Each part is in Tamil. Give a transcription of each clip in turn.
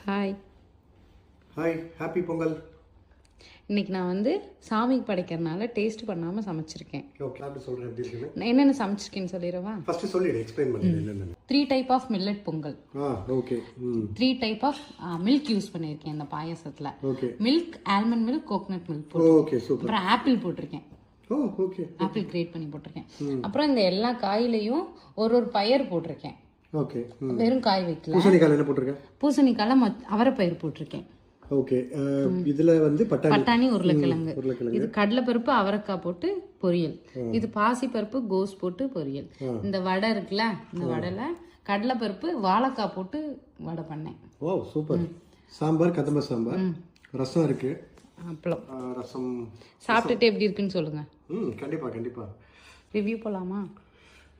Hi hi, happy Pongal. இன்னைக்கு நான் வந்து சாமிக்கு படைக்கிறதுனால டேஸ்ட் பண்ணாமல் சமைச்சிருக்கேன். ஓகே, அப்படி சொல்கிறேன். எப்படி இருக்குன்னு நான் என்னென்ன சமைச்சிருக்கேன்னு சொல்லிடவா? ஃபஸ்ட்டு சொல்லிடு, எக்ஸ்பிளைன் பண்ணிடு என்னென்ன. 3 type of millet pongal. Okay. 3 type of milk use பண்ணியிருக்கேன் இந்த பாயசத்தில். Okay. Milk, almond milk, coconut milk okay, super. அப்புறம் ஆப்பிள் போட்டிருக்கேன். ஓகே. ஆப்பிள் கிரேட் பண்ணி போட்டிருக்கேன். அப்புறம் இந்த எல்லா காயிலையும் ஒரு பயர் போட்டிருக்கேன். ஓகே. வெறும் காய் வைக்கல. பூசணிக்காய் என்ன போட்டிருக்கேன்? பூசணிக்கால அவரைப்பயிர் போட்டிருக்கேன். ஓகே. இதுல வந்து பட்டாணி, உருளைக்கிழங்கு. இது கடலைப்பருப்பு, அவரைக்காய் போட்டு பொரியல். இது பாசிப்பருப்பு, கோஸ் போட்டு பொரியல். இந்த வடை இருக்குல்ல, இந்த வடையில கடலைப்பருப்பு, வாழைக்காய் போட்டு வடை பண்ணேன். ஓ, சூப்பர். சாம்பார், கதம்ப சாம்பார், ரசம் இருக்கு. அப்பளம். ரசம் சாப்பிட்டுட்டு எப்படி இருக்குன்னு சொல்லுங்க. கண்டிப்பா கண்டிப்பா. ரிவ்யூ போலாமா?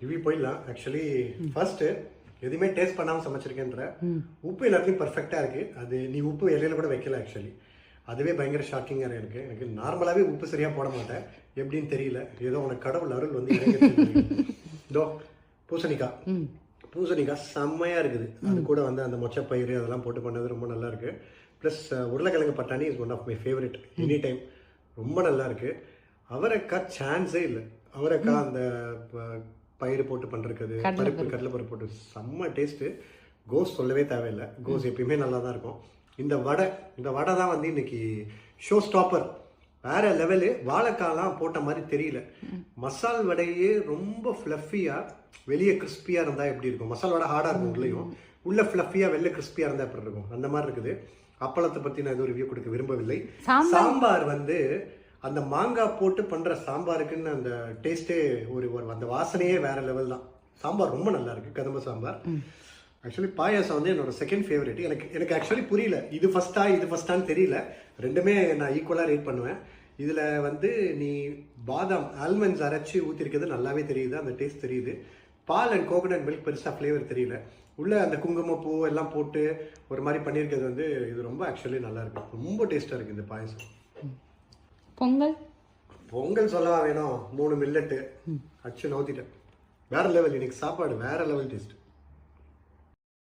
ரிவ்யூ போயிடலாம். ஆக்சுவலி ஃபர்ஸ்ட் எதுவுமே டேஸ்ட் பண்ணாமல் சமைச்சிருக்கேன்ற உப்பு எல்லாத்துலேயும் பர்ஃபெக்டாக இருக்குது. அது நீ உப்பு இலையில கூட வைக்கல. ஆக்சுவலி அதுவே பயங்கர ஷாக்கிங்காக இருக்குது. எனக்கு நார்மலாகவே உப்பு சரியாக போட மாட்டேன், எப்படின்னு தெரியல. ஏதோ உனக்கு கடவுள் அருள் வந்து இதோ பூசணிக்காய் செம்மையாக இருக்குது. அது கூட வந்து அந்த மொச்சப்பயிறு அதெல்லாம் போட்டு பண்ணது ரொம்ப நல்லா இருக்குது. ப்ளஸ் உருளைக்கிழங்கு பட்டாணி is one of my favourite any time. ரொம்ப நல்லா இருக்குது. அவரைக்காய் சான்ஸே இல்லை. அவரைக்காய் அந்த பயிறு போட்டு பண்ணுறது, பருப்பு, கடலைப்பருப்பு போட்டு செம்ம டேஸ்ட்டு. கோஸ் சொல்லவே தேவையில்லை. கோஸ் எப்பயுமே நல்லா தான் இருக்கும். இந்த வடை தான் வந்து இன்னைக்கு ஷோ ஸ்டாப்பர். வேற லெவலு. வாழைக்காலாம் போட்ட மாதிரி தெரியல. மசால் வடையே ரொம்ப ஃப்ளஃபியாக, வெளியே கிறிஸ்பியாக இருந்தால் எப்படி இருக்கும்? மசால் வடை ஹார்டாக இருக்கும், உள்ளேயும் உள்ள ஃப்ளஃபியாக வெளில கிறிஸ்பியாக இருந்தால் எப்படி இருக்கும்? அந்த மாதிரி இருக்குது. அப்பளத்தை பற்றி நான் எதுவும் ரிவ்யூ கொடுக்க விரும்பவில்லை. சாம்பார் வந்து அந்த மாங்காய் போட்டு பண்ணுற சாம்பாருக்குன்னு அந்த டேஸ்ட்டே ஒரு அந்த வாசனையே வேற லெவல் தான். சாம்பார் ரொம்ப நல்லா இருக்கு, கதம்ப சாம்பார். ஆக்சுவலி பாயாசம் வந்து என்னோட செகண்ட் ஃபேவரட். எனக்கு ஆக்சுவலி புரியல, இது ஃபர்ஸ்டான்னு தெரியல. ரெண்டுமே நான் ஈக்குவலாக ரேட் பண்ணுவேன். இதில் வந்து நீ பாதாம், ஆல்மண்ட்ஸ் அரைச்சி ஊற்றிருக்கிறது நல்லாவே தெரியுது, அந்த டேஸ்ட் தெரியுது. பால் அண்ட் கோகனட் மில்க் பெருசாக ஃப்ளேவர் தெரியல. உள்ள அந்த குங்குமப்பூ எல்லாம் போட்டு ஒரு மாதிரி பண்ணியிருக்கிறது வந்து இது ரொம்ப ஆக்சுவலி நல்லா இருக்கு. ரொம்ப டேஸ்ட்டாக இருக்குது இந்த பாயசம். பொங்கல் சொல்லவா வேணும்? 3 மில்லட்டு அச்சு நவுத்திட்டேன். வேற லெவல். இன்னைக்கு சாப்பாடு வேற லெவல் டேஸ்ட்.